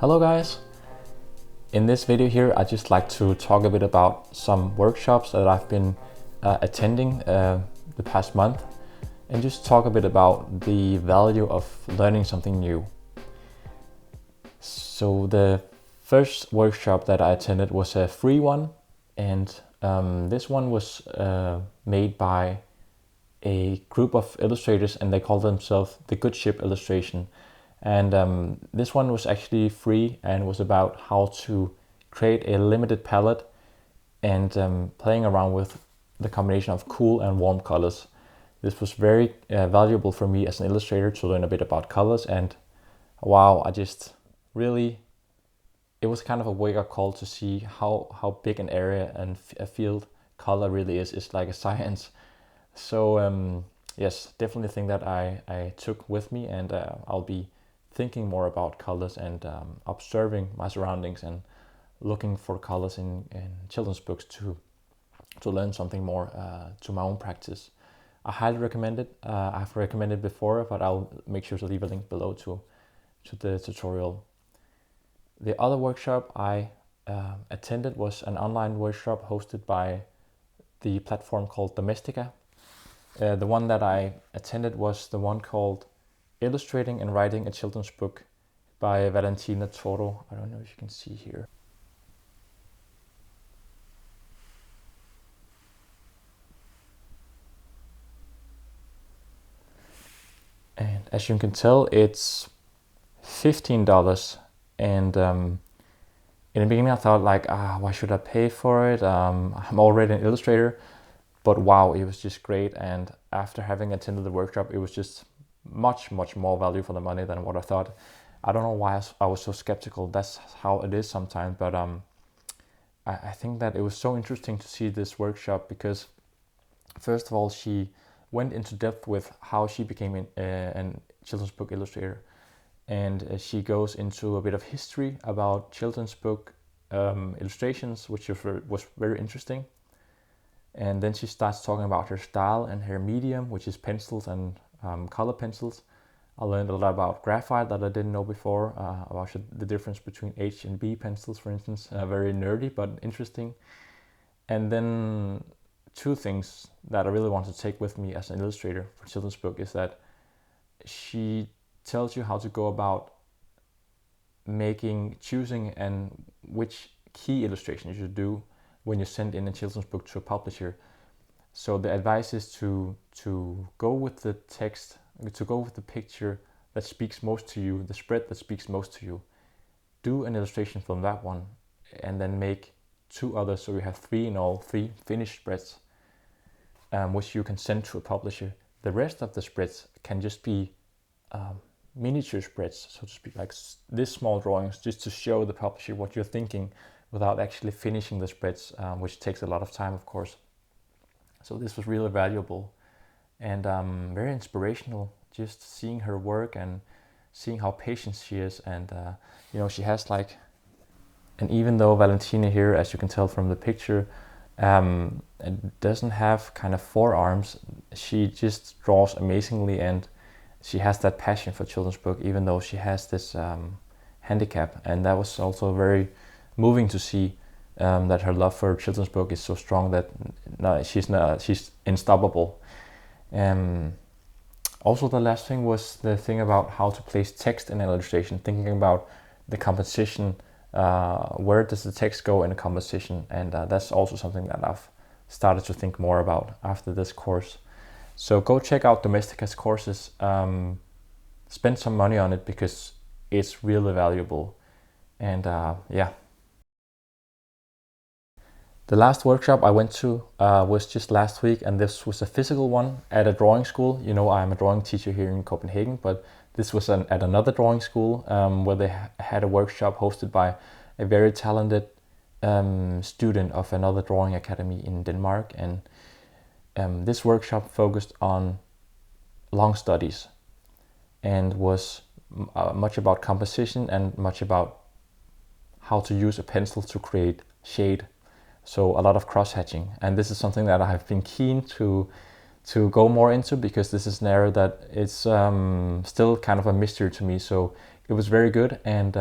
Hello guys! In this video here I'd just like to talk a bit about some workshops that I've been attending the past month, and just talk a bit about the value of learning something new. So the first workshop that I attended was a free one, and this one was made by a group of illustrators, and they call themselves the Good Ship Illustration. And this one was actually free and was about how to create a limited palette and playing around with the combination of cool and warm colors. This was very valuable for me as an illustrator to learn a bit about colors, and wow, I just really, it was kind of a wake-up call to see how big an area and a field color really is. It's like a science. So yes, definitely a thing that I took with me, and I'll be thinking more about colors and observing my surroundings and looking for colors in children's books to learn something more to my own practice. I highly recommend it. I've recommended before, but I'll make sure to leave a link below to the tutorial. The other workshop I attended was an online workshop hosted by the platform called Domestika. The one that I attended was the one called Illustrating and Writing a Children's Book by Valentina Toro. I don't know if you can see here. And as you can tell, it's $15. And in the beginning I thought like, why should I pay for it? I'm already an illustrator. But wow, it was just great. And after having attended the workshop, it was just much more value for the money than what I thought. I don't know why I was so skeptical. That's how it is sometimes. But I think that it was so interesting to see this workshop because, first of all, she went into depth with how she became a children's book illustrator. And she goes into a bit of history about children's book illustrations, which was very interesting. And then she starts talking about her style and her medium, which is pencils and color pencils. I learned a lot about graphite that I didn't know before, about the difference between H and B pencils, for instance. Very nerdy, but interesting. And then two things that I really want to take with me as an illustrator for children's book is that she tells you how to go about choosing and which key illustration you should do when you send in a children's book to a publisher. So the advice is to go with the text, to go with the picture that speaks most to you, the spread that speaks most to you. Do an illustration from that one, and then make two others, so you have three in all, 3 finished spreads, which you can send to a publisher. The rest of the spreads can just be miniature spreads, so to speak, like this small drawings, just to show the publisher what you're thinking without actually finishing the spreads, which takes a lot of time, of course. So this was really valuable and very inspirational, just seeing her work and seeing how patient she is. And she has like, and even though Valentina here, as you can tell from the picture, doesn't have kind of 4 arms, she just draws amazingly, and she has that passion for children's book, even though she has this handicap. And that was also very moving to see that her love for children's book is so strong that she's unstoppable. Also, the last thing was the thing about how to place text in an illustration, thinking about the composition, where does the text go in a composition, and that's also something that I've started to think more about after this course. So go check out Domestika's courses, spend some money on it because it's really valuable. And yeah. The last workshop I went to was just last week, and this was a physical one at a drawing school. You know, I'm a drawing teacher here in Copenhagen, but this was at another drawing school where they had a workshop hosted by a very talented student of another drawing academy in Denmark. And this workshop focused on long studies and was much about composition and much about how to use a pencil to create shade. So a lot of cross-hatching, and this is something that I have been keen to go more into, because this is an area that is still kind of a mystery to me. So it was very good, and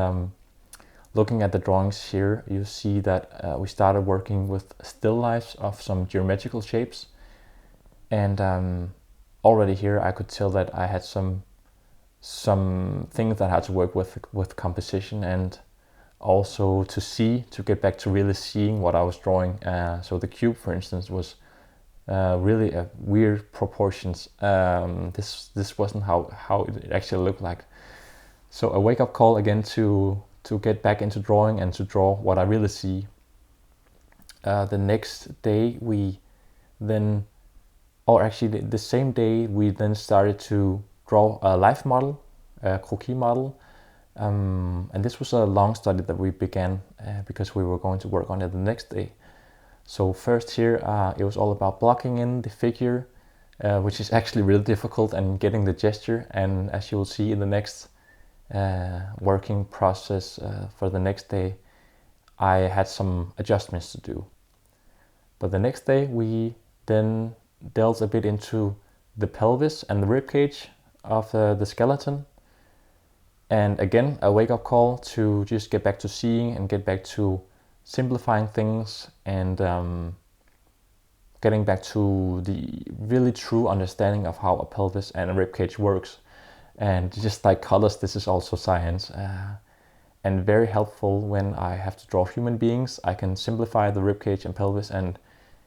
looking at the drawings here, you see that we started working with still lifes of some geometrical shapes. And already here I could tell that I had some things that I had to work with composition, and also to get back to really seeing what I was drawing. So the cube, for instance, was really a weird proportions. This wasn't how it actually looked like. So a wake-up call again to get back into drawing and to draw what I really see. The next day we then, or actually the same day, we then started to draw a life model, a croquis model. And this was a long study that we began because we were going to work on it the next day. So first here, it was all about blocking in the figure, which is actually really difficult, and getting the gesture. And as you will see in the next working process for the next day, I had some adjustments to do. But the next day we then delved a bit into the pelvis and the rib cage of the skeleton. And again, a wake-up call to just get back to seeing and get back to simplifying things, and getting back to the really true understanding of how a pelvis and a ribcage works. And just like colors, this is also science, and very helpful when I have to draw human beings. I can simplify the ribcage and pelvis and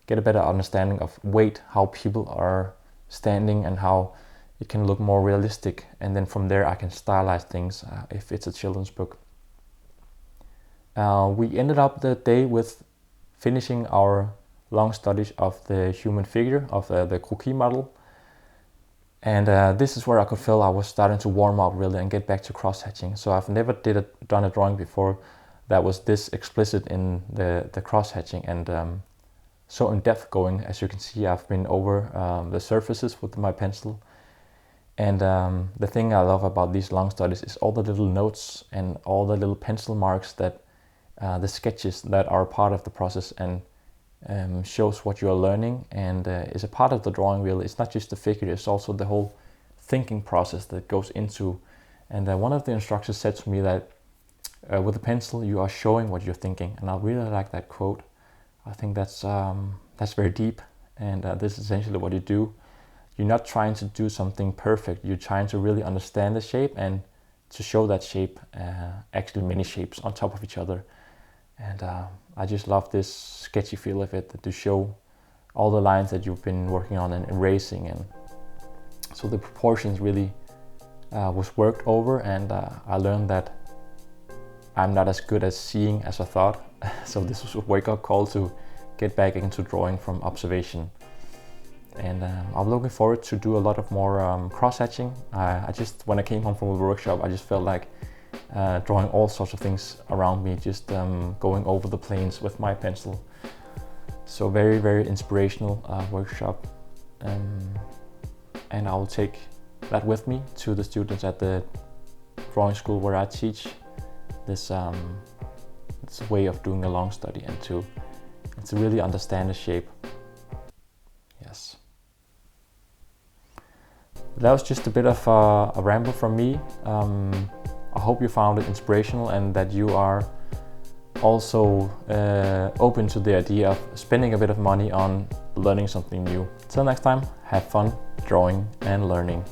get a better understanding of weight, how people are standing, and how it can look more realistic. And then from there I can stylize things if it's a children's book. We ended up the day with finishing our long studies of the human figure, of the croquis model. And this is where I could feel I was starting to warm up really and get back to cross-hatching. So I've never done a drawing before that was this explicit in the cross-hatching and so in depth going. As you can see, I've been over the surfaces with my pencil. And the thing I love about these long studies is all the little notes and all the little pencil marks that the sketches that are part of the process, and shows what you are learning, and is a part of the drawing really. It's not just the figure, it's also the whole thinking process that goes into. And one of the instructors said to me that with a pencil you are showing what you're thinking, and I really like that quote. I think that's very deep, and this is essentially what you do. You're not trying to do something perfect, you're trying to really understand the shape and to show that shape, actually many shapes on top of each other. And I just love this sketchy feel of it, to show all the lines that you've been working on and erasing. And so the proportions really was worked over, and I learned that I'm not as good at seeing as I thought. So this was a wake-up call to get back into drawing from observation. And I'm looking forward to do a lot of more cross-hatching. I just, when I came home from the workshop, I just felt like drawing all sorts of things around me, just going over the planes with my pencil. So very, very inspirational workshop. And I'll take that with me to the students at the drawing school where I teach this way of doing a long study, and to really understand the shape. Yes. That was just a bit of a ramble from me. I hope you found it inspirational, and that you are also open to the idea of spending a bit of money on learning something new. Till next time, have fun drawing and learning.